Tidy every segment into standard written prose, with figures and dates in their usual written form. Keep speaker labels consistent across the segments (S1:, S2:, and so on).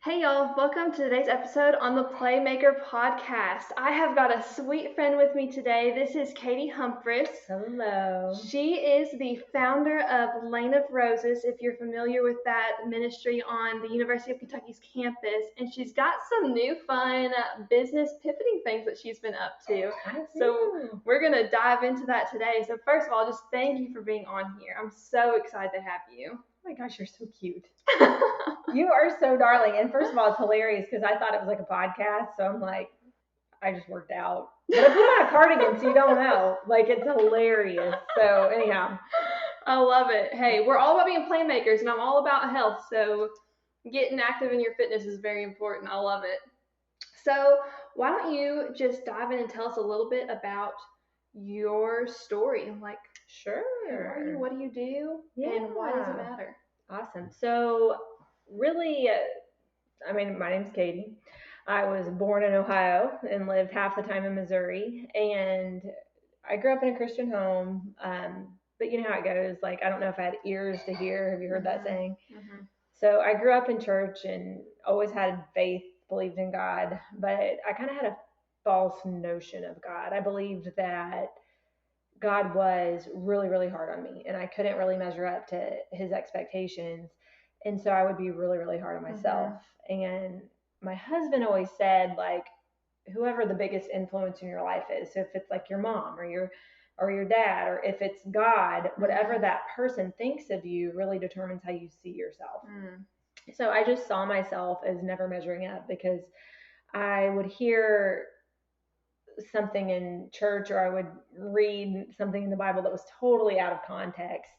S1: Hey y'all, welcome to today's episode on the Playmaker podcast. I have got a sweet friend with me today. This is Katie Humphress.
S2: Hello.
S1: She is the founder of Lane of Roses, if you're familiar with that ministry on the University of Kentucky's campus. And she's got some new fun business pivoting things that she's been up to. So we're going to dive into that today. So first of all, just thank you for being on here. I'm so excited to have you.
S2: Oh my gosh, you're so cute. You are so darling. And first of all, it's hilarious because I thought it was like a podcast. So I'm like, I just worked out. But I put on a cardigan, so you don't know. Like, it's hilarious. So anyhow.
S1: I love it. Hey, we're all about being playmakers, and I'm all about health. So getting active in your fitness is very important. I love it. So why don't you just dive in and tell us a little bit about your story? Like,
S2: Sure.
S1: Who are you? What do you do?
S2: Yeah.
S1: And why does it matter?
S2: Awesome. So really, my name's Katie. I was born in Ohio and lived half the time in Missouri. And I grew up in a Christian home. But you know how it goes. Like, I don't know if I had ears to hear. Have you heard that saying?
S1: Mm-hmm.
S2: So I grew up in church and always had faith, believed in God. But I kind of had a false notion of God. I believed that God was really, really hard on me and I couldn't really measure up to his expectations. And so I would be really, really hard on myself. Mm-hmm. And my husband always said, like, whoever the biggest influence in your life is. So if it's like your mom or your dad, or if it's God, whatever that person thinks of you really determines how you see yourself. So I just saw myself as never measuring up because I would hear something in church or I would read something in the Bible that was totally out of context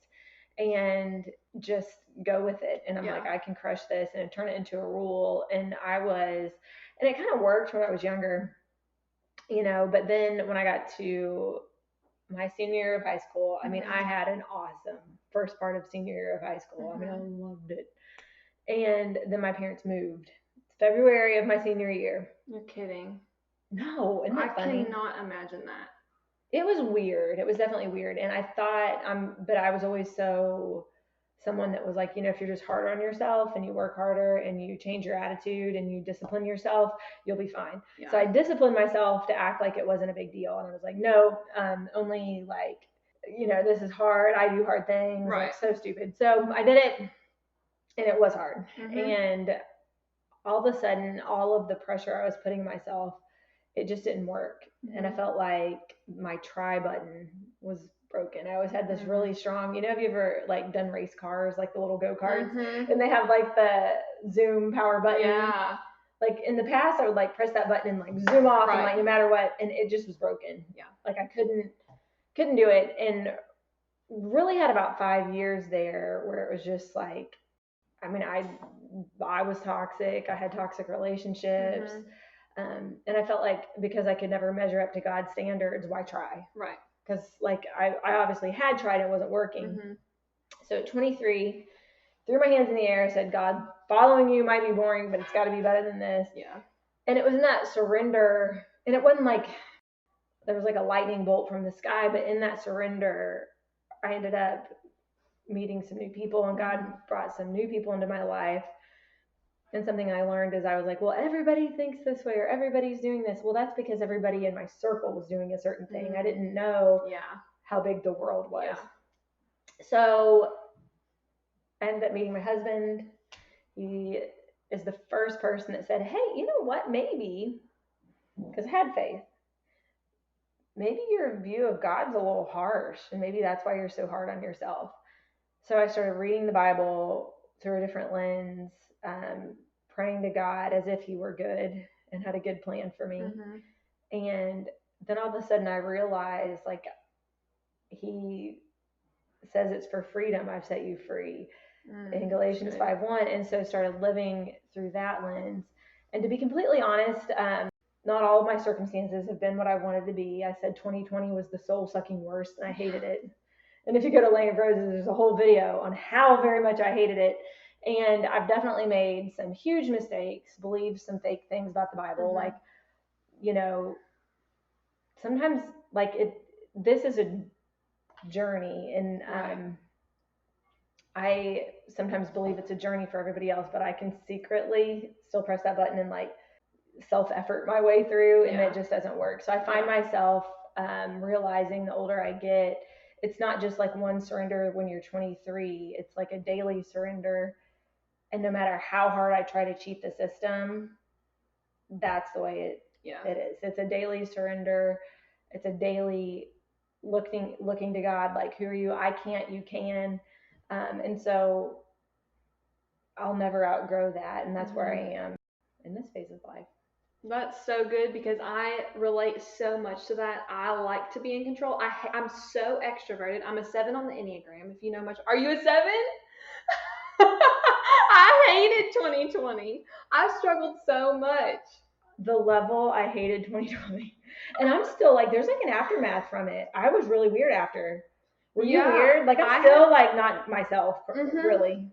S2: and just go with it. And I'm like, I can crush this and turn it into a rule. And it kind of worked when I was younger, but then when I got to my senior year of high school, I had an awesome first part of senior year of high school. I loved it. And then my parents moved. February of my senior year.
S1: You're kidding.
S2: No, isn't that funny?
S1: I cannot imagine that.
S2: It was weird. It was definitely weird. And I thought, but I was always someone that was like, if you're just harder on yourself and you work harder and you change your attitude and you discipline yourself, you'll be fine. Yeah. So I disciplined myself to act like it wasn't a big deal. And I was like, no, only like, this is hard. I do hard things.
S1: Right.
S2: Like, so stupid. So I did it and it was hard. Mm-hmm. And all of a sudden, all of the pressure I was putting myself, it just didn't work. Mm-hmm. And I felt like my try button was broken. I always had this really strong, have you ever like done race cars, like the little go-karts, and they have like the zoom power button.
S1: Yeah.
S2: Like in the past, I would like press that button and like zoom off and like no matter what, and it just was broken. Yeah. Like I couldn't do it. And really had about 5 years there where it was just like, I was toxic. I had toxic relationships. And I felt like because I could never measure up to God's standards, why try?
S1: Right.
S2: Because like I obviously had tried, it wasn't working. Mm-hmm. So at 23, threw my hands in the air, said, God, following you might be boring, but it's got to be better than this.
S1: Yeah.
S2: And it was in that surrender, and it wasn't like there was like a lightning bolt from the sky, but in that surrender, I ended up meeting some new people, and God brought some new people into my life. And something I learned is I was like, well, everybody thinks this way or everybody's doing this. Well, that's because everybody in my circle was doing a certain thing. I didn't know how big the world was. Yeah. So I ended up meeting my husband. He is the first person that said, hey, you know what? Maybe, because I had faith, maybe your view of God's a little harsh. And maybe that's why you're so hard on yourself. So I started reading the Bible through a different lens, praying to God as if he were good and had a good plan for me. Mm-hmm. And then all of a sudden I realized, like, he says it's for freedom I've set you free in Galatians 5:1. And so started living through that lens. And to be completely honest, not all of my circumstances have been what I wanted to be. I said 2020 was the soul-sucking worst, and I hated it. And if you go to Lane of Roses, there's a whole video on how very much I hated it. And I've definitely made some huge mistakes, believed some fake things about the Bible. Mm-hmm. Like, sometimes like this is a journey. And I sometimes believe it's a journey for everybody else, but I can secretly still press that button and like self effort my way through, and it just doesn't work. So I find myself realizing the older I get, it's not just like one surrender when you're 23, it's like a daily surrender. And no matter how hard I try to cheat the system, that's the way it is. It's a daily surrender. It's a daily looking to God, like, who are you? I can't, you can. And so I'll never outgrow that. And that's where I am in this phase of life.
S1: That's so good because I relate so much to that. I like to be in control. I'm so extroverted. I'm a 7 on the enneagram. If you know much, are you a 7? I hated 2020. I struggled so much.
S2: The level I hated 2020, and I'm still like, there's like an aftermath from it. I was really weird after. Were you weird? Like, I'm still like not myself, really.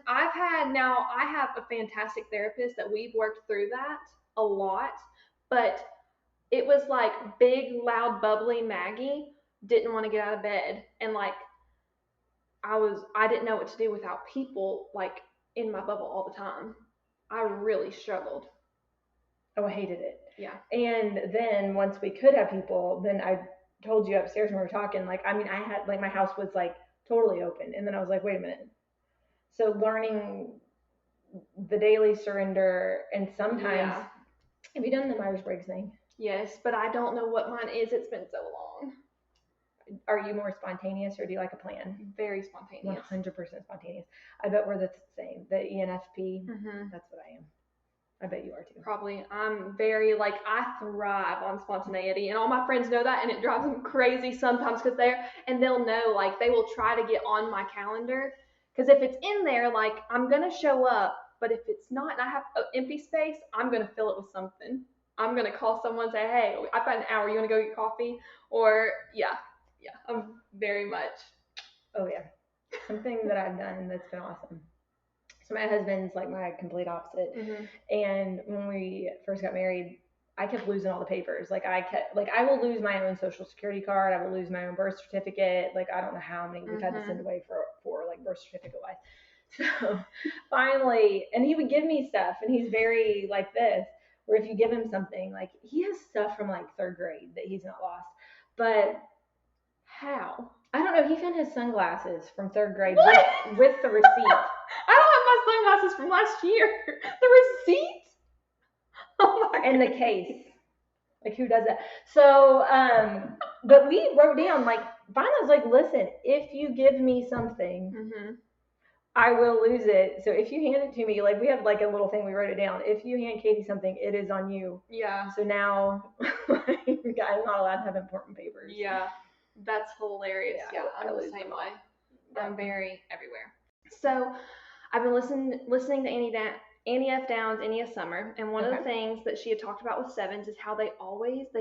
S1: I have a fantastic therapist that we've worked through that a lot, but it was like big, loud, bubbly Maggie didn't want to get out of bed, and like I didn't know what to do without people like in my bubble all the time. I really struggled.
S2: Oh, I hated it.
S1: Yeah.
S2: And then once we could have people, then I told you upstairs when we were talking, like, I mean, I had like my house was like totally open, and then I was like, wait a minute. So learning the daily surrender, and sometimes have you done the Myers-Briggs thing?
S1: Yes, but I don't know what mine is. It's been so long.
S2: Are you more spontaneous, or do you like a plan?
S1: Very spontaneous.
S2: 100% spontaneous. I bet we're the same. The ENFP. That's what I am. I bet you are too.
S1: Probably. I'm very like, I thrive on spontaneity, and all my friends know that, and it drives them crazy sometimes because they'll know, like, they will try to get on my calendar, because if it's in there, like, I'm gonna show up, but if it's not and I have empty space, I'm gonna fill it with something. I'm gonna call someone and say, hey, I've got an hour, you wanna go get coffee? Or I'm very much.
S2: Oh yeah, something that I've done that's been awesome. So my husband's like my complete opposite. And when we first got married, I kept losing all the papers. Like I will lose my own social security card. I will lose my own birth certificate. Like, I don't know how many we've had to send away for like birth certificate wise. So finally, and he would give me stuff, and he's very like this, where if you give him something, like, he has stuff from like 3rd grade that he's not lost. But how? I don't know. He found his sunglasses from 3rd grade with the receipt.
S1: I don't have my sunglasses from last year. The receipt?
S2: Oh my And God. The case. Like, who does that? So, but we wrote down, like, finally I was like, listen, if you give me something, I will lose it. So if you hand it to me, like, we have like a little thing, we wrote it down. If you hand Katie something, it is on you.
S1: Yeah.
S2: So now I'm not allowed to have important papers.
S1: Yeah. That's hilarious. Yeah, I'm the same way. I'm very everywhere. So I've been listening to Annie F. Downs, Annie F. Summer, and one of the things that she had talked about with 7s is how they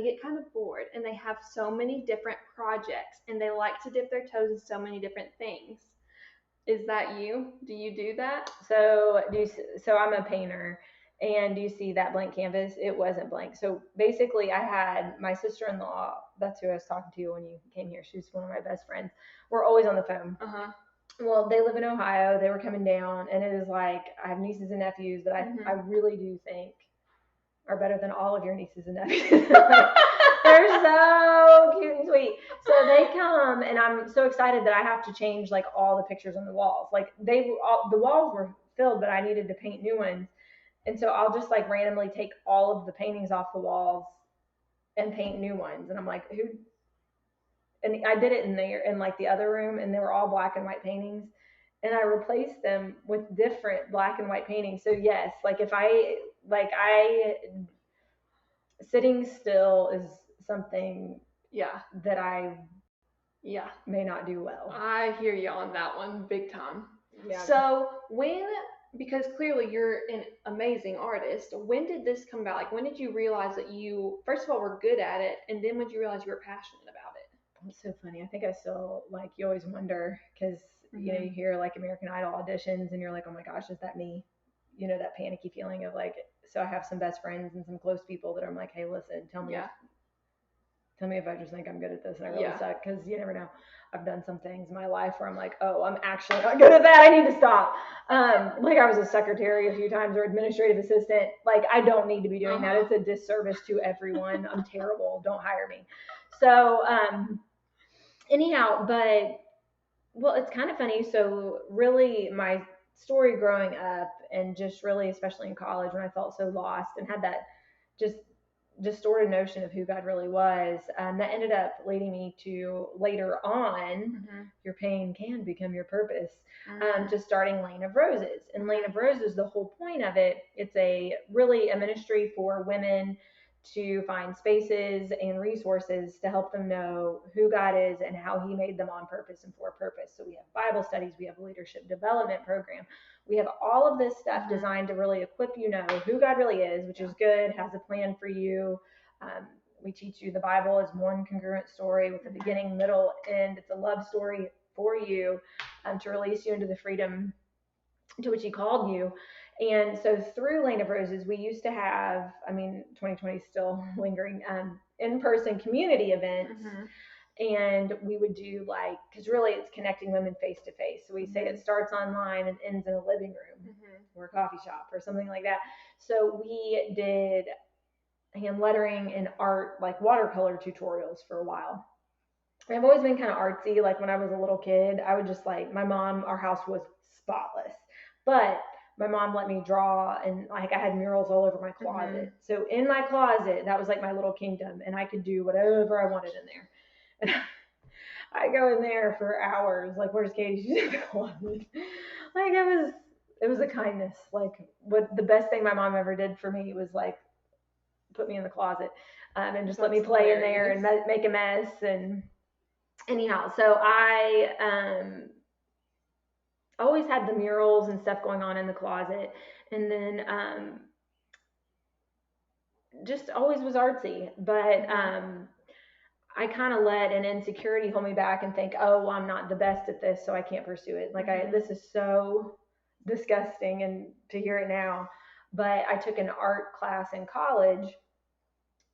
S1: get kind of bored, and they have so many different projects, and they like to dip their toes in so many different things. Is that you? Do you do that?
S2: So I'm a painter. And do you see that blank canvas? It wasn't blank. So basically, I had my sister-in-law. That's who I was talking to when you came here. She's one of my best friends. We're always on the phone. Well, they live in Ohio. They were coming down, and it is like, I have nieces and nephews that I really do think are better than all of your nieces and nephews. They're so cute and sweet. So they come, and I'm so excited that I have to change like all the pictures on the walls. Like, the walls were filled, but I needed to paint new ones. And so I'll just like randomly take all of the paintings off the walls and paint new ones. And I'm like, who? And I did it in like the other room, and they were all black and white paintings. And I replaced them with different black and white paintings. So yes, like sitting still is something that I may not do well.
S1: I hear you on that one big time. Yeah. So because clearly you're an amazing artist, when did this come about? Like, when did you realize that you, first of all, were good at it, and then when did you realize you were passionate about it?
S2: It's so funny. I think I still, like, you always wonder, because you know, you hear like American Idol auditions, and you're like, oh my gosh, is that me? You know, that panicky feeling of like, so I have some best friends and some close people that I'm like, hey, listen, tell me tell me if I just think I'm good at this and I really
S1: Yeah.
S2: suck, because you never know. I've done some things in my life where I'm like, oh, I'm actually not good at that. I need to stop. Like I was a secretary a few times or administrative assistant. Like I don't need to be doing that. It's a disservice to everyone. I'm terrible. Don't hire me. So anyhow, but well, it's kind of funny. So really my story growing up and just really, especially in college when I felt so lost and had that just distorted notion of who God really was, that ended up leading me to later on, your pain can become your purpose, to starting Lane of Roses. And Lane of Roses, the whole point of it, it's really a ministry for women to find spaces and resources to help them know who God is and how he made them on purpose and for a purpose. So we have Bible studies, we have a leadership development program. We have all of this stuff designed to really equip you know who God really is, which is good, has a plan for you. We teach you the Bible is one congruent story with a beginning, middle, end. It's a love story for you, to release you into the freedom to which he called you. And so through Lane of Roses, we used to have, 2020 is still lingering, in-person community events. And we would do because really it's connecting women face to face. So we say it starts online and ends in a living room or a coffee shop or something like that. So we did hand lettering and art, like watercolor tutorials for a while. I've always been kind of artsy. Like when I was a little kid, I would just my mom, our house was spotless, but my mom let me draw, and I had murals all over my closet. So in my closet, that was like my little kingdom, and I could do whatever I wanted in there. And I go in there for hours. Like, where's Katie? She's in the closet. It was a kindness. Like, what the best thing my mom ever did for me was put me in the closet, and just let me play in there and make a mess. And anyhow, so I always had the murals and stuff going on in the closet, and then just always was artsy, but I kind of let an insecurity hold me back and think, oh, well, I'm not the best at this, so I can't pursue it. This is so disgusting, and to hear it now, but I took an art class in college,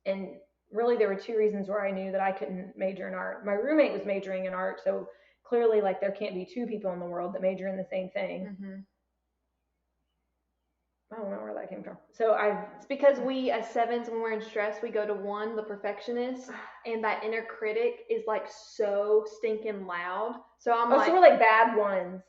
S2: and really there were two reasons where I knew that I couldn't major in art. My roommate was majoring in art, so clearly there can't be two people in the world that major in the same thing. I don't know where that came from. So
S1: it's because we as sevens, when we're in stress, we go to one, the perfectionist, and that inner critic is so stinking loud. So so
S2: we're bad ones.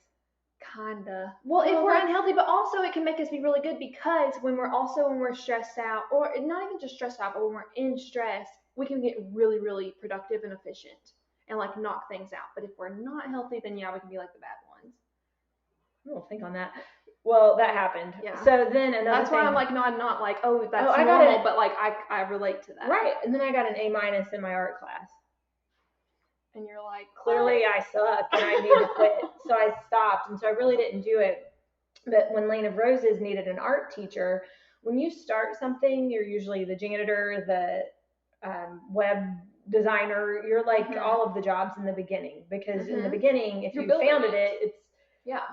S1: Kinda. Well, if we're unhealthy, but also it can make us be really good, because when we're stressed out, or not even just stressed out, but when we're in stress, we can get really, really productive and efficient and knock things out. But if we're not healthy, then yeah, we can be like the bad ones.
S2: We'll think on that. Well, that happened. Yeah. So then another
S1: That's why I'm no, I'm not that's normal, but I relate to that.
S2: Right. And then I got an A- in my art class.
S1: And you're like,
S2: clearly I suck and I need to quit. So I stopped, and so I really didn't do it. But when Lane of Roses needed an art teacher, when you start something, you're usually the janitor, the web designer. You're all of the jobs in the beginning, because in the beginning, if you founded it, it's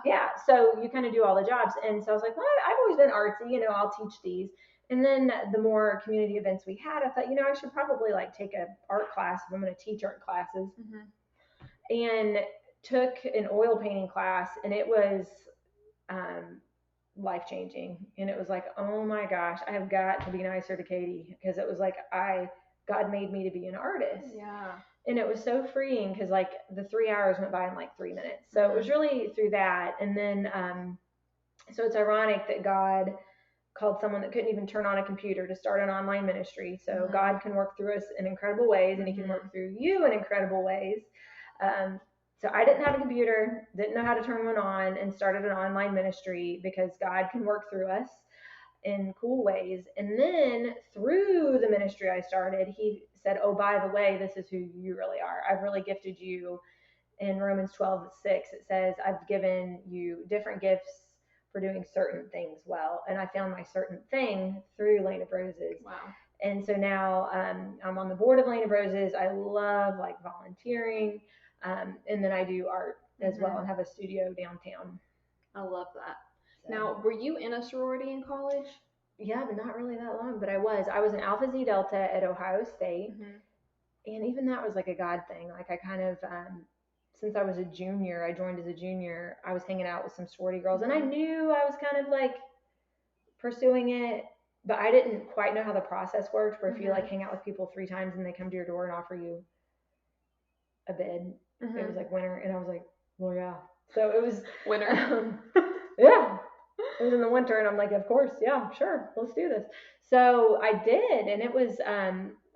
S2: yeah. So you kind of do all the jobs. And so I was like, well, I've always been artsy, I'll teach these. And then the more community events we had, I thought, I should probably take an art class if I'm going to teach art classes. And took an oil painting class, and it was life changing. And it was oh my gosh, I have got to be nicer to Katie, because it was God made me to be an artist.
S1: Yeah.
S2: And it was so freeing, because the 3 hours went by in 3 minutes. So it was really through that. And then so it's ironic that God called someone that couldn't even turn on a computer to start an online ministry. So God can work through us in incredible ways, and he can work through you in incredible ways. So I didn't have a computer, didn't know how to turn one on, and started an online ministry, because God can work through us in cool ways. And then through the ministry I started, he said, oh, by the way, this is who you really are. I've really gifted you. In Romans 12:6, it says, I've given you different gifts for doing certain things well. And I found my certain thing through Lane of Roses.
S1: Wow.
S2: And so now I'm on the board of Lane of Roses. I love volunteering. And then I do art as well, and have a studio downtown.
S1: I love that. So. Now, were you in a sorority in college?
S2: Yeah, but not really that long. But I was an Alpha Zeta Delta at Ohio State. And even that was like a God thing. Like I kind of, since I was a junior, I joined as a junior, I was hanging out with some sorority girls, and I knew I was kind of like pursuing it, but I didn't quite know how the process worked, where if you like hang out with people 3 times and they come to your door and offer you a bid, it was like winter, and I was like, well, yeah. So it was
S1: winter.
S2: Yeah, it was in the winter, and I'm like, of course, yeah, sure, let's do this. So I did, and it was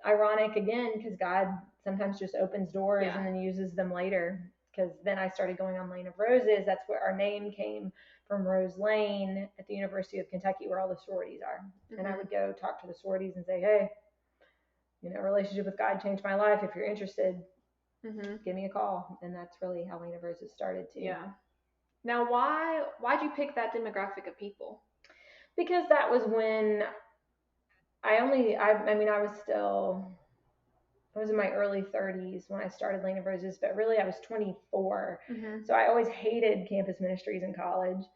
S2: ironic again, because God sometimes just opens doors and then uses them later. Because then I started going on Lane of Roses. That's where our name came from, Rose Lane at the University of Kentucky, where all the sororities are. And I would go talk to the sororities and say, hey, relationship with God changed my life. If you're interested, give me a call. And that's really how Lane of Roses started too.
S1: Yeah. Now, why'd you pick that demographic of people?
S2: Because that was when I was in my early 30s when I started Lane of Roses, but really I was 24. So I always hated campus ministries in college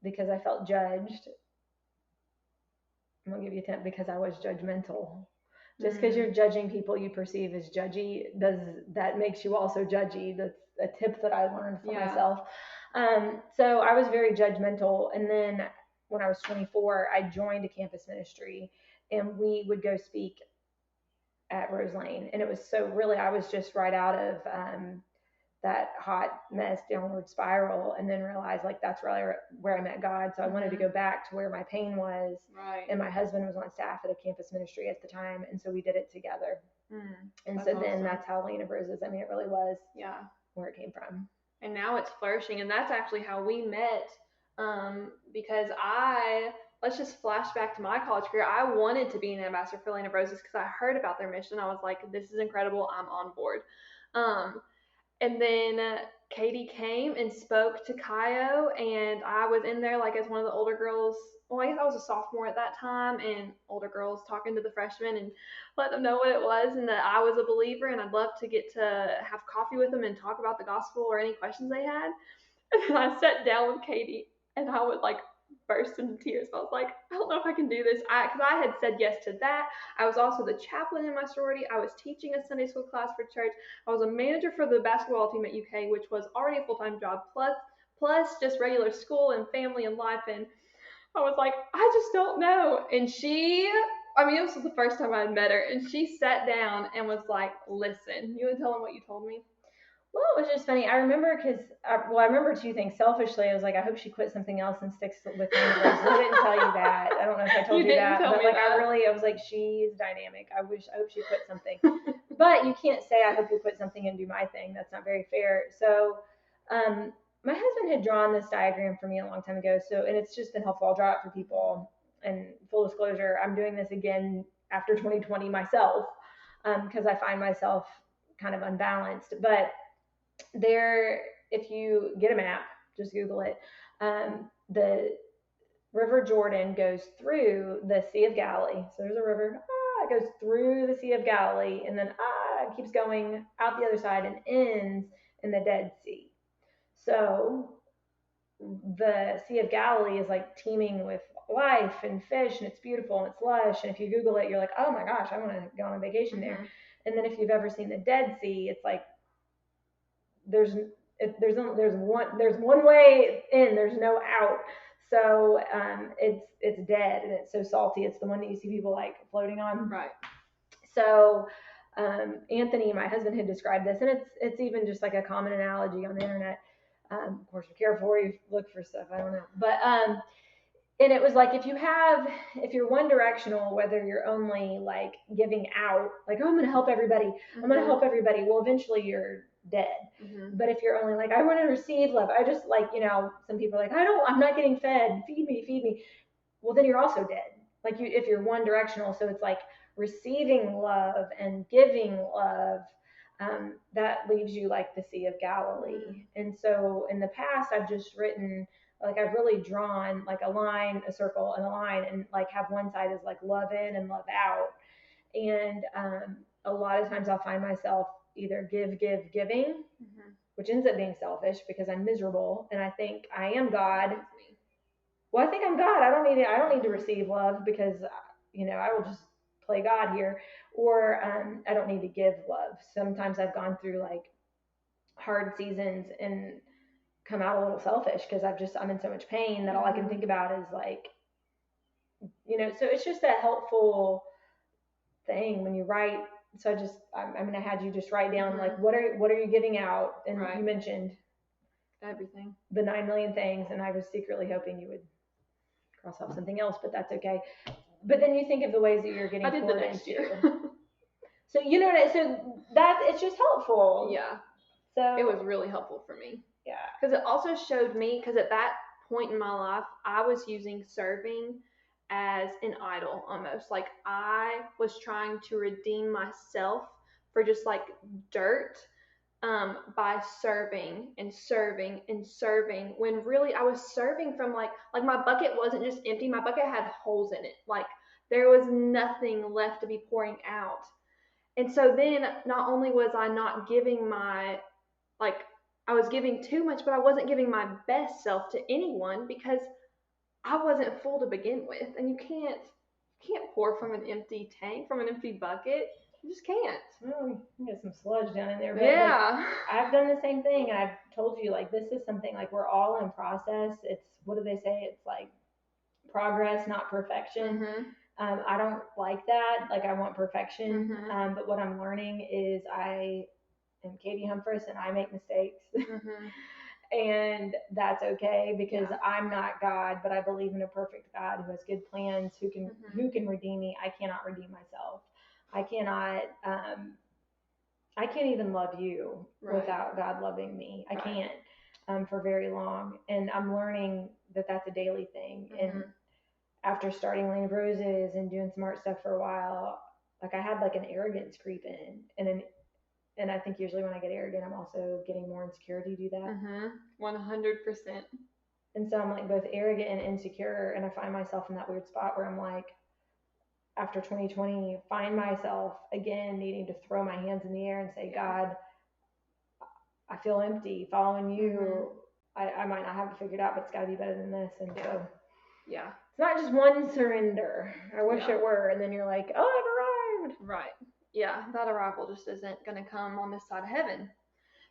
S2: because I felt judged. I'm going to give you a tip, because I was judgmental. Just because you're judging people you perceive as judgy, that makes you also judgy. That's a tip that I learned for myself. So I was very judgmental. And then when I was 24, I joined a campus ministry, and we would go speak at Rose Lane. And it was I was just right out of that hot mess downward spiral, and then realized like that's really where I met God. So I wanted to go back to where my pain was.
S1: Right.
S2: And my husband was on staff at a campus ministry at the time, and so we did it together. And so then that's how Lane of Roses, it really was where it came from.
S1: And now it's flourishing, and that's actually how we met. Because let's just flash back to my college career. I wanted to be an ambassador for Lane of Roses because I heard about their mission. I was like, this is incredible. I'm on board. And then Katie came and spoke to Kaio, and I was in there like as one of the older girls. Well, I guess I was a sophomore at that time, and older girls talking to the freshmen and let them know what it was and that I was a believer, and I'd love to get to have coffee with them and talk about the gospel or any questions they had. And I sat down with Katie, and I would like burst into tears. I was like, I don't know if I can do this. Because I had said yes to that. I was also the chaplain in my sorority. I was teaching a Sunday school class for church. I was a manager for the basketball team at UK, which was already a full-time job, plus just regular school and family and life. And I was like, I just don't know. And this was the first time I had met her, and she sat down and was like, listen, you want to tell them what you told me?
S2: Well, it was just funny. I remember I remember 2 things. Selfishly, I was like, I hope she quit something else and sticks with me. I didn't tell you that. I don't know if I told you that, but like that. I was like, she's dynamic. I hope she quit something. But you can't say I hope you quit something and do my thing. That's not very fair. So, my husband had drawn this diagram for me a long time ago. So, and it's just been helpful. I'll draw it for people. And full disclosure, I'm doing this again after 2020 myself, because I find myself kind of unbalanced. But if you get a map, just Google it, the River Jordan goes through the Sea of Galilee. So there's a river, it goes through the Sea of Galilee, and then it keeps going out the other side and ends in the Dead Sea. So the Sea of Galilee is like teeming with life and fish, and it's beautiful and it's lush. And if you Google it, you're like, oh my gosh, I want to go on a vacation there. And then if you've ever seen the Dead Sea, it's like there's one way in, there's no out. So it's dead, and it's so salty. It's the one that you see people like floating on.
S1: Right.
S2: So Anthony, my husband, had described this, and it's even just like a common analogy on the internet. Of course, be careful where you look for stuff. I don't know, but and it was like if you're one directional, whether you're only like giving out, like, oh, I'm going to help everybody, I'm going to help everybody. Well, eventually you're dead. But if you're only like, I want to receive love, I just like, some people are like, I'm not getting fed, feed me. Well, then you're also dead. Like if you're one directional, so it's like receiving love and giving love, that leaves you like the Sea of Galilee. And so in the past, I've just written, like I've really drawn like a line, a circle, and a line, and like have one side is like love in and love out. And a lot of times I'll find myself either giving, which ends up being selfish because I'm miserable and I think I am God. Well, I think I'm God. I don't need to receive love because I will just play God here, or I don't need to give love. Sometimes I've gone through like hard seasons and come out a little selfish because I'm in so much pain that all I can think about is like, so it's just a helpful thing when you write. So I had you just write down like, what are you giving out? And you mentioned
S1: everything,
S2: the 9 million things. And I was secretly hoping you would cross off something else, but that's okay. But then you think of the ways that you're getting poured into. So, so that it's just helpful.
S1: Yeah.
S2: So
S1: it was really helpful for me.
S2: Yeah.
S1: Because it also showed me, because at that point in my life, I was using serving as an idol almost. Like I was trying to redeem myself for just like dirt by serving and serving and serving, when really I was serving from like my bucket wasn't just empty. My bucket had holes in it. Like there was nothing left to be pouring out. And so then not only was I not giving I was giving too much, but I wasn't giving my best self to anyone because I wasn't full to begin with. And you can't pour from an empty tank, from an empty bucket. You just can't.
S2: Well, you get some sludge down in there. But
S1: yeah.
S2: I've done the same thing. I've told you, like, this is something like we're all in process. It's, what do they say? It's like progress, not perfection. I don't like that. Like I want perfection. But what I'm learning is I am Katie Humphress and I make mistakes. And that's okay because I'm not God, but I believe in a perfect God who has good plans, who can redeem me. I cannot redeem myself. I can't even love you without God loving me. I can't for very long. And I'm learning that that's a daily thing. And after starting Lane of Roses and doing some art stuff for a while, like I had like an arrogance creep in, and I think usually when I get arrogant, I'm also getting more insecure to do that.
S1: 100%.
S2: And so I'm like both arrogant and insecure, and I find myself in that weird spot where I'm like, after 2020, find myself again needing to throw my hands in the air and say, God, I feel empty following you. I might not have it figured out, but it's got to be better than this. And so it's not just one surrender. I wish it were. And then you're like, oh, I've arrived.
S1: Right. Yeah, that arrival just isn't going to come on this side of heaven.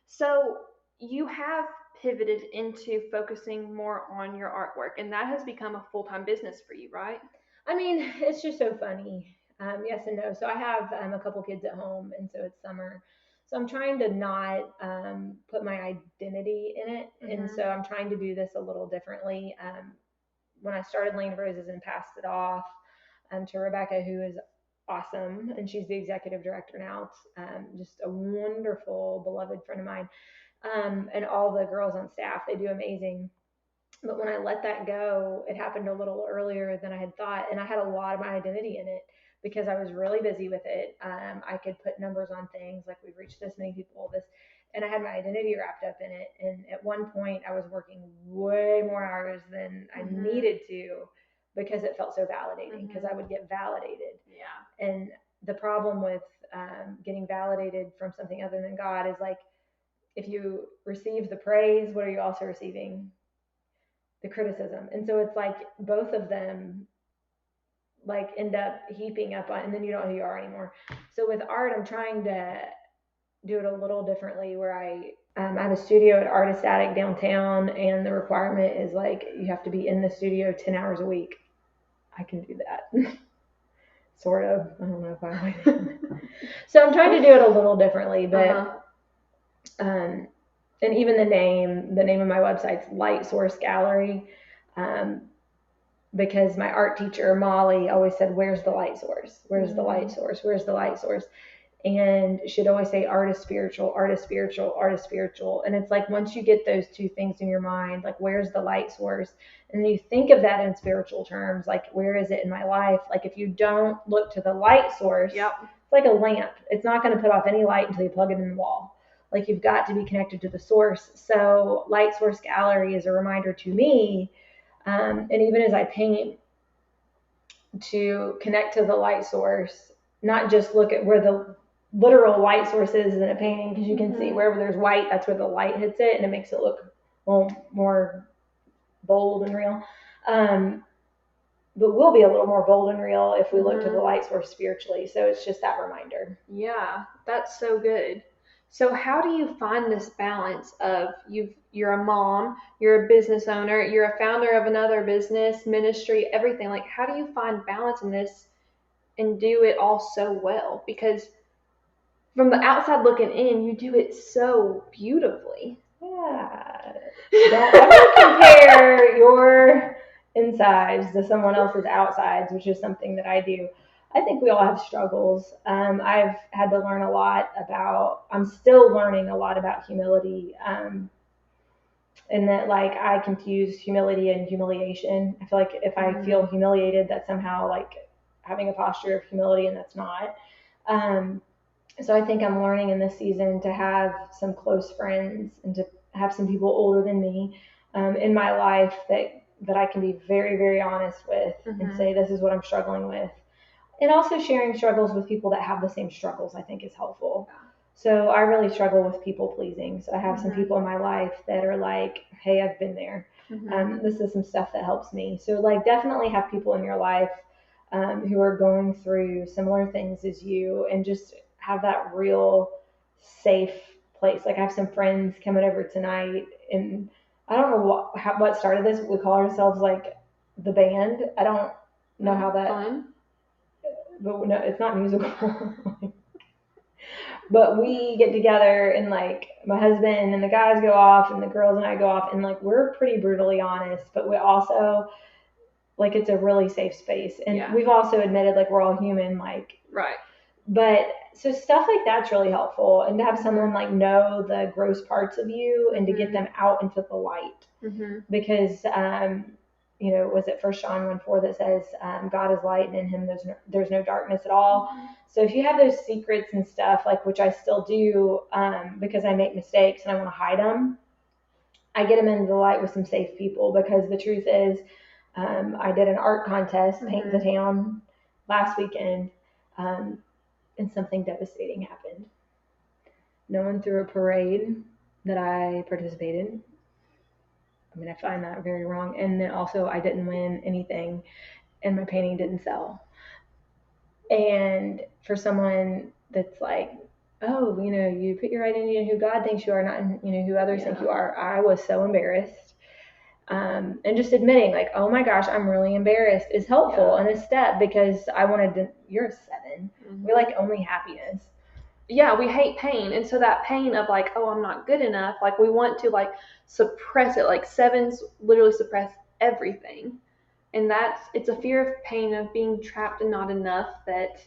S1: So you have pivoted into focusing more on your artwork, and that has become a full-time business for you, right?
S2: I mean, it's just so funny. Yes and no. So I have a couple kids at home, and so it's summer. So I'm trying to not put my identity in it. And so I'm trying to do this a little differently. When I started Lane of Roses and passed it off to Rebecca, who is awesome, and she's the executive director now. It's just a wonderful, beloved friend of mine. And all the girls on staff, they do amazing. But when I let that go, it happened a little earlier than I had thought. And I had a lot of my identity in it because I was really busy with it. I could put numbers on things like we've reached this many people, and I had my identity wrapped up in it. And at one point I was working way more hours than I needed to because it felt so validating, because I would get validated.
S1: Yeah.
S2: And the problem with getting validated from something other than God is like, if you receive the praise, what are you also receiving? The criticism. And so it's like both of them like end up heaping up on, and then you don't know who you are anymore. So with art, I'm trying to do it a little differently, where I have a studio at Artist Attic downtown, and the requirement is like you have to be in the studio 10 hours a week. I can do that. Sort of. I don't know if I would. So I'm trying to do it a little differently, but and even the name of my website's Light Source Gallery, because my art teacher, Molly, always said, where's the light source? Where's the light source? Where's the light source? And she'd always say, art is spiritual, art is spiritual, art is spiritual. And it's like, once you get those two things in your mind, like, where's the light source? And you think of that in spiritual terms, like, where is it in my life? Like, if you don't look to the light source, it's like a lamp. It's not going to put off any light until you plug it in the wall. Like, you've got to be connected to the source. So Light Source Gallery is a reminder to me, and even as I paint, to connect to the light source, not just look at where the literal light source is in a painting, because you can see wherever there's white, that's where the light hits it, and it makes it look more bold and real. but we'll be a little more bold and real if we look to
S1: Mhm.
S2: the light source spiritually. So it's just that reminder.
S1: Yeah, that's so good. So how do you find this balance of you're a mom, you're a business owner, you're a founder of another business, ministry, everything. Like how do you find balance in this and do it all so well? Because from the outside looking in, you do it so beautifully.
S2: Yeah. Don't ever compare your insides to someone else's outsides, which is something that I do. I think we all have struggles. I've had to learn a lot about, I'm still learning a lot about humility. And that like I confuse humility and humiliation. I feel like if I feel humiliated, that's somehow like having a posture of humility, and that's not. Um, so I think I'm learning in this season to have some close friends and to have some people older than me in my life that I can be very, very honest with and say, this is what I'm struggling with. And also sharing struggles with people that have the same struggles, I think is helpful. So I really struggle with people pleasing. So I have some people in my life that are like, hey, I've been there. This is some stuff that helps me. So like definitely have people in your life who are going through similar things as you, and just have that real safe place. Like I have some friends coming over tonight, and I don't know what started this. We call ourselves like the band. I don't know how that.
S1: Fun.
S2: But no, it's not musical. But we get together and like my husband and the guys go off and the girls and I go off, and like we're pretty brutally honest, but we also like it's a really safe space. And we've also admitted like we're all human, like
S1: right.
S2: But so stuff like that's really helpful, and to have someone like know the gross parts of you and to get them out into the light. Because you know, was it 1 John 1:4 that says God is light and in him there's no darkness at all. So if you have those secrets and stuff, like which I still do because I make mistakes and I want to hide them, I get them into the light with some safe people. Because the truth is I did an art contest, Paint the Town, last weekend, and something devastating happened. No one threw a parade that I participated in. I mean, I find that very wrong. And then also I didn't win anything and my painting didn't sell. And for someone that's like, oh, you know, you put your identity in who God thinks you are, not in, you know, who others think you are. I was so embarrassed. And just admitting like, oh my gosh, I'm really embarrassed is helpful and a step, because I wanted to, you're a 7. We like only happiness.
S1: Yeah, we hate pain. And so that pain of like, oh, I'm not good enough, like we want to like suppress it. Like 7s literally suppress everything. And it's a fear of pain, of being trapped and not enough, that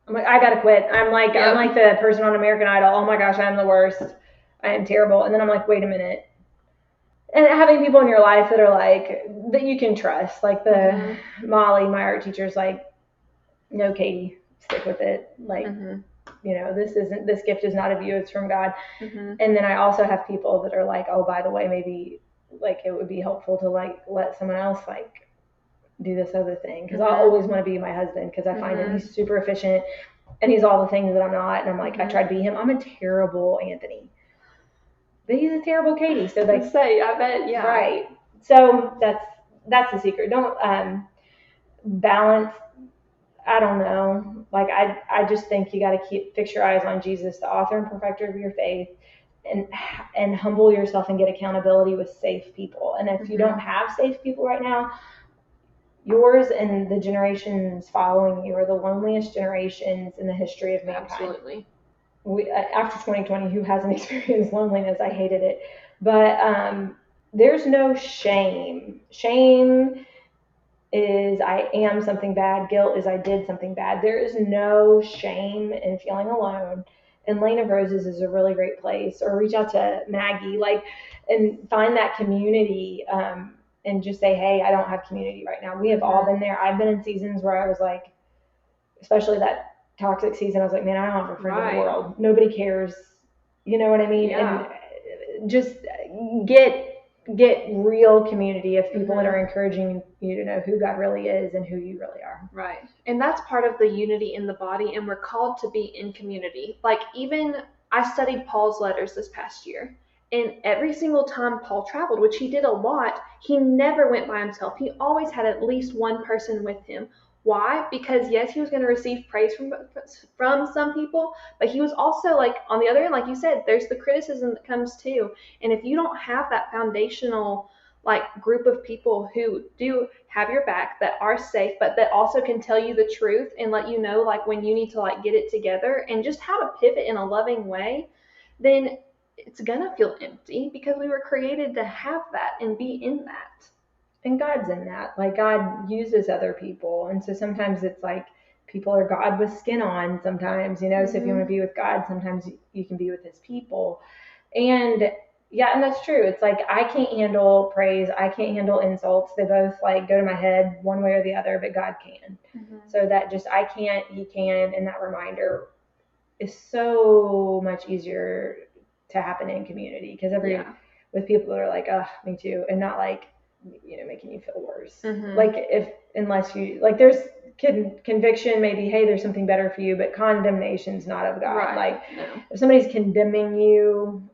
S2: I'm like, I gotta quit. I'm like the person on American Idol. Oh my gosh, I'm the worst. I am terrible. And then I'm like, wait a minute. And having people in your life that are like, that you can trust, like the Molly, my art teacher's like, no, Katie, stick with it. Like, you know, this gift is not of you, it's from God. And then I also have people that are like, oh, by the way, maybe like it would be helpful to like let someone else like do this other thing. Because I always want to be my husband, because I find him, he's super efficient and he's all the things that I'm not. And I'm like, I try to be him. I'm a terrible Anthony, but he's a terrible Katie. So like,
S1: I bet, yeah.
S2: Right. So that's the secret. Don't balance. I don't know. Like I just think you got to fix your eyes on Jesus, the author and perfecter of your faith, and humble yourself and get accountability with safe people. And if you don't have safe people right now, yours and the generations following you are the loneliest generations in the history of mankind.
S1: Absolutely.
S2: After 2020, who hasn't experienced loneliness? I hated it. But there's no shame. Shame is I am something bad. Guilt is I did something bad. There is no shame in feeling alone. And Lane of Roses is a really great place. Or reach out to Maggie, and find that community, and just say, hey, I don't have community right now. We have all been there. I've been in seasons where I was like, especially that toxic season, I was like, man, I don't have a friend in the world. Nobody cares. You know what I mean?
S1: Yeah.
S2: And just get real community of people that are encouraging you to know who God really is and who you really are.
S1: Right. And that's part of the unity in the body, and we're called to be in community. Like even I studied Paul's letters this past year, And every single time Paul traveled, which he did a lot, he never went by himself. He always had at least one person with him. Why? Because yes, he was going to receive praise from some people, but he was also like on the other end, like you said, there's the criticism that comes too. And if you don't have that foundational like group of people who do have your back, that are safe, but that also can tell you the truth and let you know like when you need to like get it together and just how to pivot in a loving way, then it's gonna feel empty because we were created to have that and be in that.
S2: And God's in that. Like God uses other people. And so sometimes it's like people are God with skin on sometimes, So if you want to be with God, sometimes you can be with his people. And yeah, and that's true. It's like I can't handle praise. I can't handle insults. They both like go to my head one way or the other, but God can. So that just I can't, he can, and that reminder is so much easier to happen in community because with people that are like, oh, me too, and not like, making you feel worse. Like unless you like, there's conviction, maybe, hey, there's something better for you, but condemnation's not of God.
S1: Right.
S2: Like if somebody's condemning you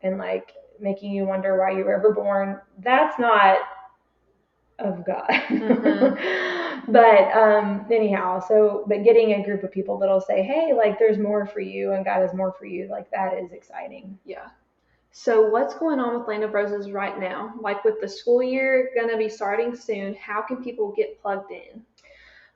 S2: and like making you wonder why you were ever born, that's not of God. But anyhow, but getting a group of people that'll say, hey, like there's more for you and God has more for you, like that is exciting.
S1: Yeah. So what's going on with Land of Roses right now? Like with the school year going to be starting soon, how can people get plugged in?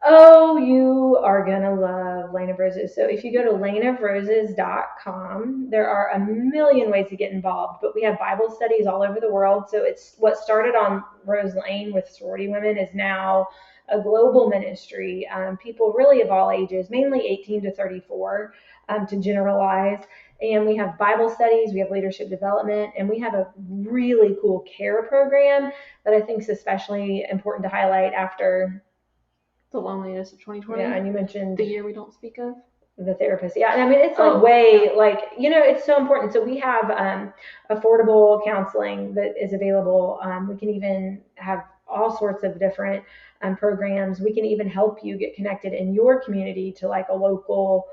S2: Oh, you are going to love Lane of Roses. So if you go to laneofroses.com, there are a million ways to get involved, but we have Bible studies all over the world. So it's what started on Rose Lane with sorority women is now a global ministry. People really of all ages, mainly 18 to 34, to generalize. And we have Bible studies, we have leadership development, and we have a really cool care program that I think is especially important to highlight after
S1: the loneliness of 2020.
S2: Yeah, and you mentioned
S1: the year we don't speak of.
S2: The therapist. Yeah, I mean, it's like like, it's so important. So we have affordable counseling that is available. We can even have all sorts of different programs. We can even help you get connected in your community to like a local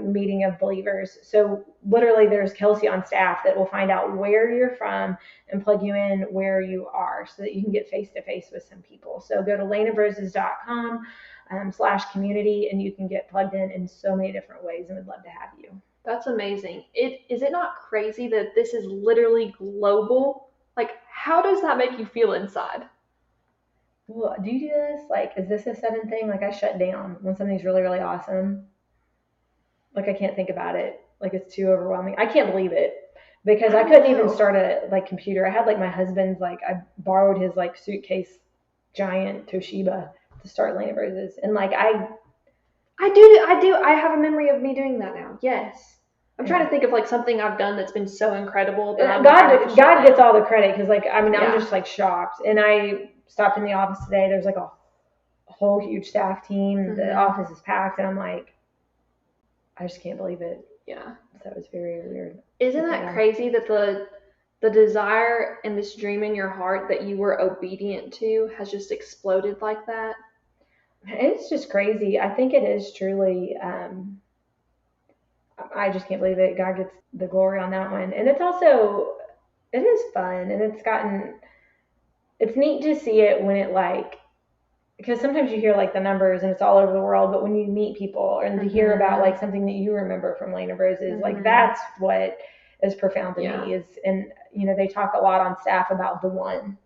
S2: meeting of believers. So literally there's Kelsey on staff that will find out where you're from and plug you in where you are so that you can get face to face with some people. So go to laneofroses.com /community and you can get plugged in so many different ways, and we'd love to have you.
S1: That's amazing. Is it not crazy that this is literally global? Like, how does that make you feel inside?
S2: Well, do you do this? Like, is this a sudden thing? Like, I shut down when something's really, really awesome. Like, I can't think about it. Like, it's too overwhelming. I can't believe it because I couldn't even start a computer. I had like my husband's, like, I borrowed his like suitcase giant Toshiba to start Land of Roses. And like, I have a memory of me doing that now. Yes. I'm trying to think of like something I've done that's been so incredible that God gets all the credit. Cause like, I mean, I'm just like shocked. And I stopped in the office today. There's like a whole huge staff team. The office is packed and I'm like, I just can't believe it.
S1: Yeah.
S2: So it was very weird.
S1: Isn't that crazy that the desire and this dream in your heart that you were obedient to has just exploded like that?
S2: It's just crazy. I think it is truly, I just can't believe it. God gets the glory on that one. And it is fun. And it's neat to see it when it like, because sometimes you hear like the numbers and it's all over the world, but when you meet people and to hear about like something that you remember from Land of Roses, like that's what is profound to me is, and they talk a lot on staff about the one.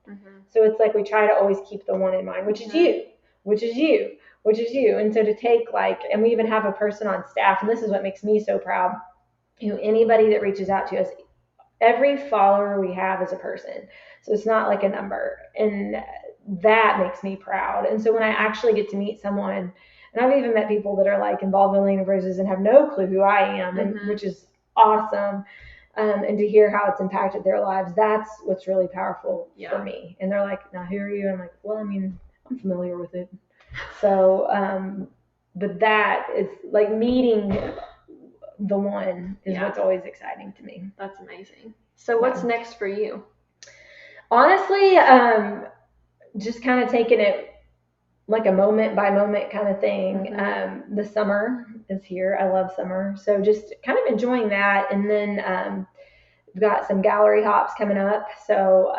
S2: So it's like we try to always keep the one in mind, which is you, which is you, which is you. And so to take like, and we even have a person on staff, and this is what makes me so proud, anybody that reaches out to us, every follower we have is a person. So it's not like a number. And that makes me proud. And so when I actually get to meet someone, and I've even met people that are like involved in Land of Roses and have no clue who I am, and which is awesome. And to hear how it's impacted their lives, that's what's really powerful for me. And they're like, now who are you? And I'm like, well, I mean, I'm familiar with it. So, but that is like meeting the one is what's always exciting to me.
S1: That's amazing. So what's next for you?
S2: Honestly, just kind of taking it like a moment by moment kind of thing. The summer is here. I love summer. So just kind of enjoying that. And then we've got some gallery hops coming up. So,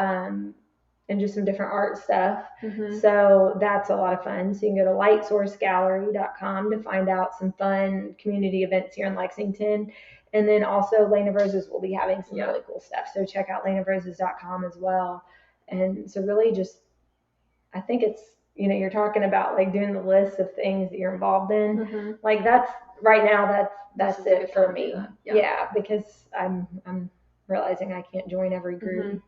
S2: and just some different art stuff.
S1: Mm-hmm.
S2: So that's a lot of fun. So you can go to lightsourcegallery.com to find out some fun community events here in Lexington. And then also Lane of Roses will be having some really cool stuff. So check out laneofroses.com as well. And so really just, I think it's, you're talking about like doing the list of things that you're involved in.
S1: Mm-hmm.
S2: Like that's right now, that's it for me.
S1: Yeah.
S2: Because I'm realizing I can't join every group
S1: Mm-hmm.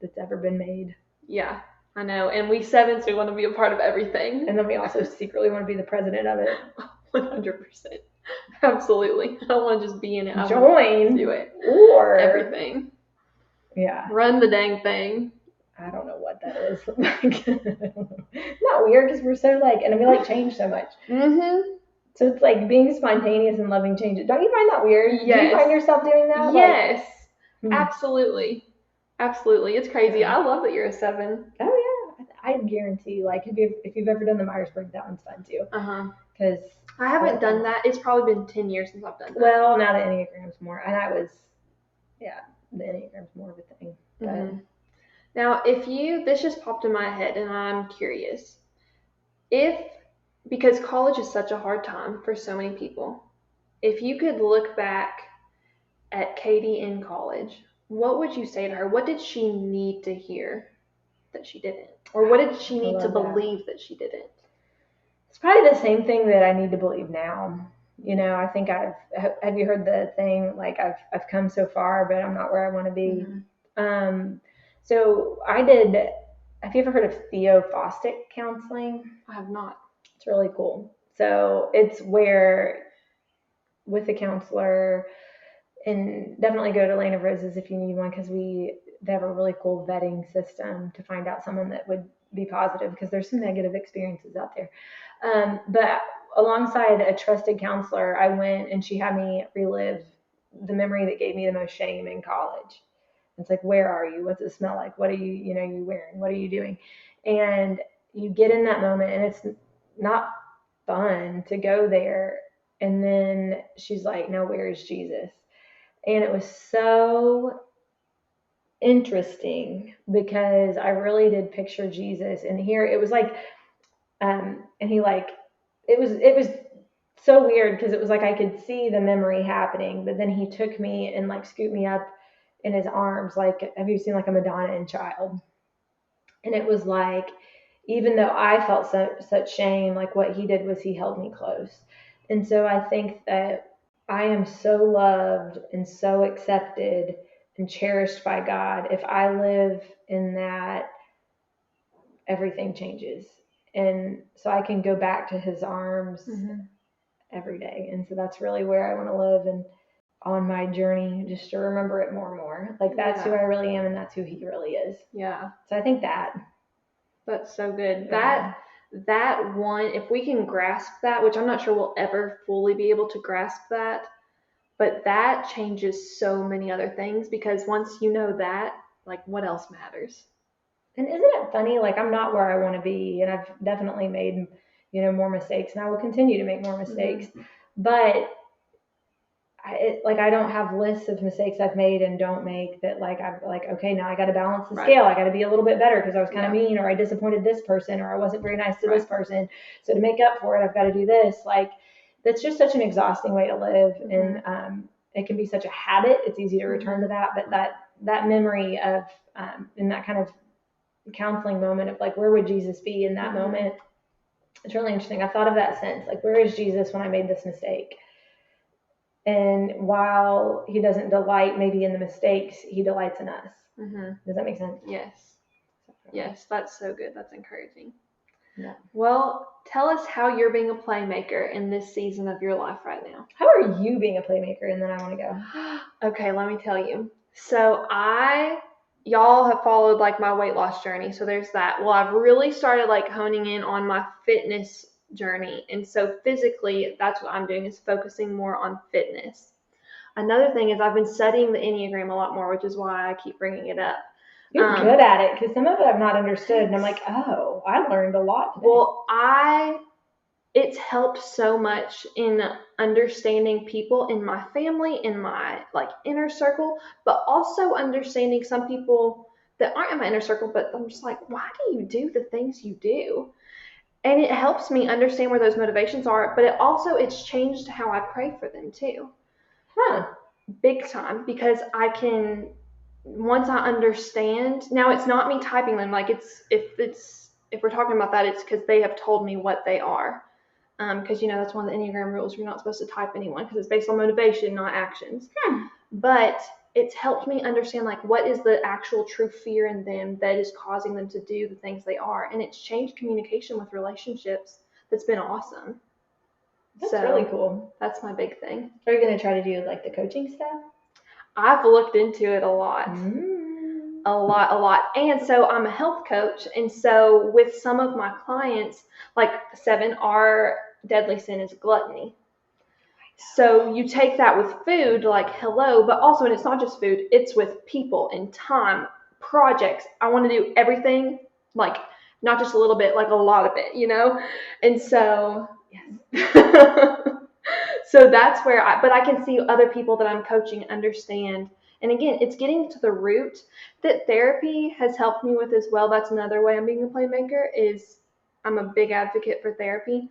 S2: that's ever been made.
S1: Yeah, I know. And we 7s, we want to be a part of everything.
S2: And then we also secretly want to be the president of it.
S1: 100%. Absolutely. I don't want to just be in it. I
S2: Join.
S1: Do it.
S2: Or
S1: everything.
S2: Yeah.
S1: Run the dang thing.
S2: I don't know what that is. Not weird because we're so and we change so much.
S1: Mm-hmm.
S2: So it's like being spontaneous and loving change. Don't you find that weird?
S1: Yes.
S2: Do you find yourself doing that?
S1: Yes. Absolutely. Absolutely. It's crazy.
S2: Yeah.
S1: I love that you're a 7.
S2: Oh yeah. I guarantee if you've ever done the Myers-Briggs, that one's fun too. Because
S1: I haven't done that. It's probably been 10 years since I've done that.
S2: Well, now the Enneagram's more, and the Enneagram's more of a thing.
S1: Mm-hmm. Now, this just popped in my head, and I'm curious. Because college is such a hard time for so many people, if you could look back at Katie in college, what would you say to her? What did she need to hear that she didn't? Or what did she need to believe that she didn't?
S2: It's probably the same thing that I need to believe now. I think have you heard the thing, I've come so far, but I'm not where I want to be. Mm-hmm. So have you ever heard of theophostic counseling?
S1: I have not.
S2: It's really cool. So it's where with a counselor, and definitely go to Lane of Roses if you need one, because they have a really cool vetting system to find out someone that would be positive, because there's some negative experiences out there. But alongside a trusted counselor, I went and she had me relive the memory that gave me the most shame in college. It's like, where are you? What's it smell like? What are you, you wearing? What are you doing? And you get in that moment, and it's not fun to go there. And then she's like, no, where is Jesus? And it was so interesting because I really did picture Jesus. And here it was and he it was so weird because it was I could see the memory happening, but then he took me and scooped me up in his arms. Have you seen a Madonna and Child? And it was even though I felt such shame, what he did was he held me close. And so I think that I am so loved and so accepted and cherished by God. If I live in that, everything changes. And so I can go back to his arms every day. And so that's really where I want to live, and on my journey, just to remember it more and more. That's who I really am, and that's who he really is.
S1: Yeah.
S2: So I think
S1: that's so good. That one, if we can grasp that, which I'm not sure we'll ever fully be able to grasp that, but that changes so many other things, because once you know that, what else matters?
S2: And isn't it funny? I'm not where I want to be, and I've definitely made, more mistakes, and I will continue to make more mistakes. Mm-hmm. But I don't have lists of mistakes I've made and don't make that. I'm okay, now I got to balance the scale. I got to be a little bit better because I was kind of mean, or I disappointed this person, or I wasn't very nice to this person. So to make up for it, I've got to do this. That's just such an exhausting way to live, and it can be such a habit. It's easy to return to that, but that memory of in that kind of counseling moment of where would Jesus be in that moment? It's really interesting. I've thought of that since. Where is Jesus when I made this mistake? And while he doesn't delight maybe in the mistakes, he delights in us. Does that make sense?
S1: Yes. Yes, that's so good. That's encouraging.
S2: Yeah.
S1: Well, tell us how you're being a playmaker in this season of your life right now.
S2: How are you being a playmaker? And then I want to
S1: go. Okay, let me tell you. So y'all have followed my weight loss journey. So there's that. Well, I've really started honing in on my fitness journey. And so physically, that's what I'm doing, is focusing more on fitness. Another thing is I've been studying the Enneagram a lot more, which is why I keep bringing it up.
S2: You're good at it, because some of it I've not understood. And I'm oh, I learned a lot today.
S1: Well, it's helped so much in understanding people in my family, in my like inner circle, but also understanding some people that aren't in my inner circle, but I'm just like, why do you do the things you do? And it helps me understand where those motivations are, but it's changed how I pray for them too.
S2: Huh.
S1: Big time, because I can, once I understand, now it's not me typing them, like if we're talking about that, it's because they have told me what they are. Because that's one of the enneagram rules, you're not supposed to type anyone because it's based on motivation, not actions. But it's helped me understand like what is the actual true fear in them that is causing them to do the things they are, and it's changed communication with relationships. That's been awesome.
S2: That's really cool.
S1: That's my big thing.
S2: Are you going to try to do like the coaching stuff?
S1: I've looked into it a lot. A lot. And so I'm a health coach. And so with some of my clients, like 7, our deadly sin is gluttony. So you take that with food, like hello, but also, and it's not just food, it's with people and time, projects. I want to do everything, like not just a little bit, like a lot of it, And so, yes. So that's where but I can see other people that I'm coaching understand. And again, it's getting to the root that therapy has helped me with as well. That's another way I'm being a playmaker, is I'm a big advocate for therapy.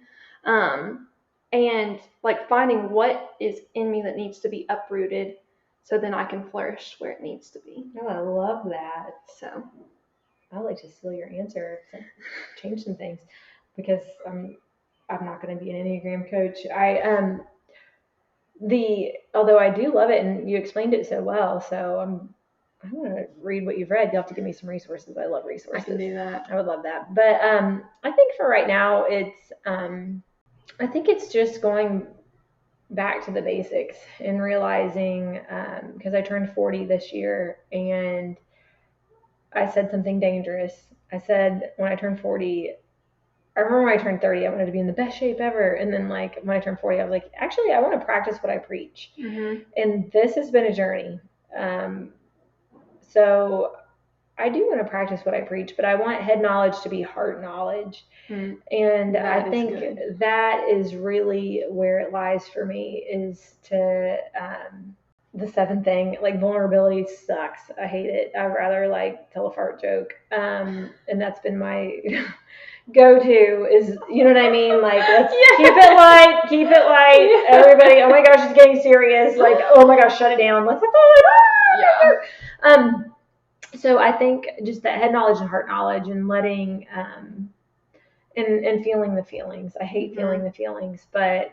S1: And like finding what is in me that needs to be uprooted so then I can flourish where it needs to be.
S2: Oh, I love that.
S1: So
S2: I'd like to steal your answer to change some things, because I'm not going to be an Enneagram coach. Although I do love it, and you explained it so well, so I'm going to read what you've read. You'll have to give me some resources. I love resources.
S1: I can do that.
S2: I would love that. But I think for right now, I think it's just going back to the basics and realizing, because I turned 40 this year, and I said something dangerous. I said when I turned 40, I remember when I turned 30, I wanted to be in the best shape ever. And then like when I turned 40, I was like, actually, I want to practice what I preach.
S1: Mm-hmm.
S2: And this has been a journey. So I do want to practice what I preach, but I want head knowledge to be heart knowledge. And I think that is really where it lies for me, is to the 7th thing. Like, vulnerability sucks. I hate it. I'd rather like tell a fart joke. And that's been my go-to, is, you know what I mean? Like, let's keep it light. Yeah. Everybody, oh my gosh, it's getting serious. Like, oh my gosh, shut it down. Let's So I think just that head knowledge and heart knowledge, and letting and feeling the feelings. I hate feeling the feelings, but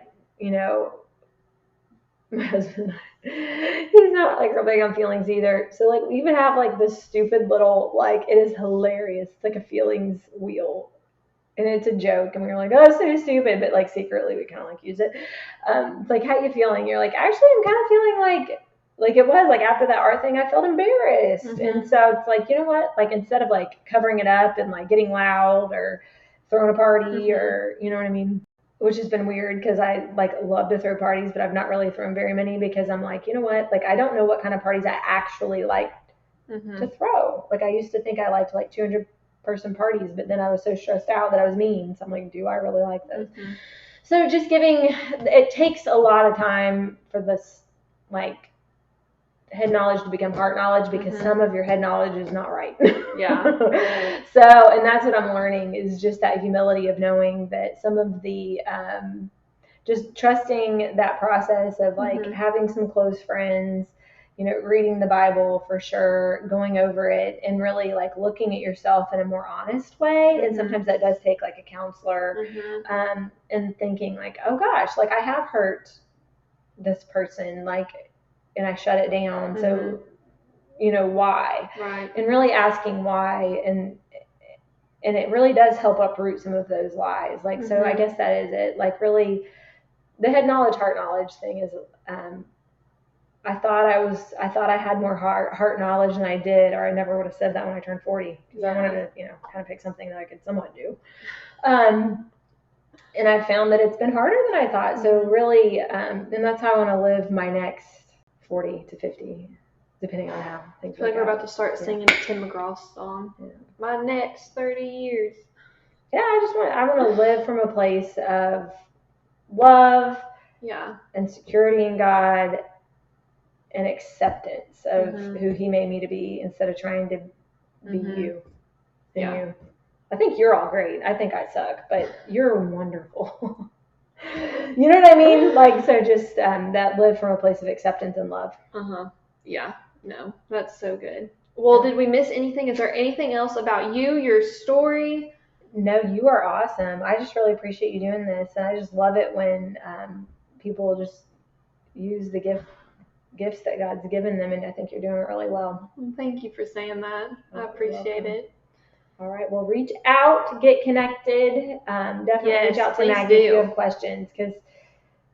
S2: my husband, he's not like real big on feelings either. So like, we even have like this stupid little, like, it is hilarious. It's like a feelings wheel, and it's a joke, and we were like, oh, so stupid, but like secretly we kind of like use it. It's like, how you feeling? You're like, actually, I'm kind of feeling like it was like after that art thing, I felt embarrassed. And so it's like, you know what? Like, instead of like covering it up and like getting loud or throwing a party or, you know what I mean? Which has been weird, because I like love to throw parties, but I've not really thrown very many, because I'm like, you know what? Like, I don't know what kind of parties I actually like to throw. Like, I used to think I liked like 200-person parties, but then I was so stressed out that I was mean. So I'm like, do I really like those? So just it takes a lot of time for this like head knowledge to become heart knowledge, because some of your head knowledge is not right. So, and that's what I'm learning, is just that humility of knowing that some of the just trusting that process of like having some close friends, reading the Bible for sure, going over it, and really like looking at yourself in a more honest way. And sometimes that does take like a counselor, and thinking like, oh gosh, like I have hurt this person, like, and I shut it down. So, why?
S1: Right.
S2: And really asking why, and it really does help uproot some of those lies. Like, so I guess that is it. Like, really, the head knowledge, heart knowledge thing is, I thought I had more heart knowledge than I did, or I never would have said that when I turned 40, because I wanted to, kind of pick something that I could somewhat do. And I found that it's been harder than I thought. So really, and that's how I want to live my next 40 to 50, depending on how things
S1: I feel like we're about to start singing a Tim McGraw song. My next 30 years.
S2: Yeah, I want to live from a place of love
S1: Yeah.
S2: and security in God and acceptance of who He made me to be instead of trying to be you and
S1: Yeah.
S2: you. I think you're all great. I think I suck, but you're wonderful. You know what I mean? Like, so just that live from a place of acceptance and love.
S1: Yeah. No, that's so good. Well, did we miss anything? Is there anything else about you, your story?
S2: No, you are awesome. I just really appreciate you doing this, and I just love it when people just use the gifts that God's given them, and I think you're doing it really well.
S1: Thank you for saying that. I appreciate it.
S2: All right, well, reach out, get connected. Definitely reach out to Maggie if you have questions, because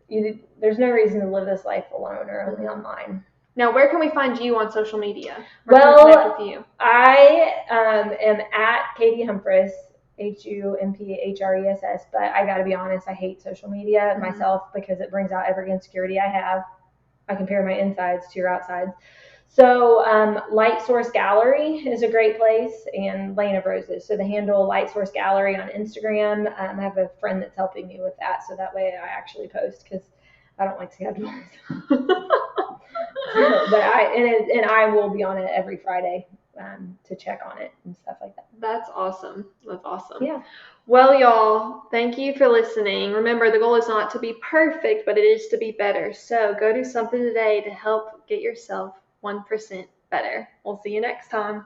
S2: there's no reason to live this life alone or only online.
S1: Now, where can we find you on social media?
S2: Well, I am at Katie Humphress, Humphres, but I got to be honest, I hate social media myself because it brings out every insecurity I have. I compare my insides to your outsides. So Light Source Gallery is a great place, and Lane of Roses. So the handle Light Source Gallery on Instagram. I have a friend that's helping me with that, so that way I actually post because I don't like schedules. But I will be on it every Friday to check on it and stuff like that.
S1: That's awesome. That's awesome.
S2: Yeah.
S1: Well, y'all, thank you for listening. Remember, the goal is not to be perfect, but it is to be better. So go do something today to help get yourself 1% better. We'll see you next time.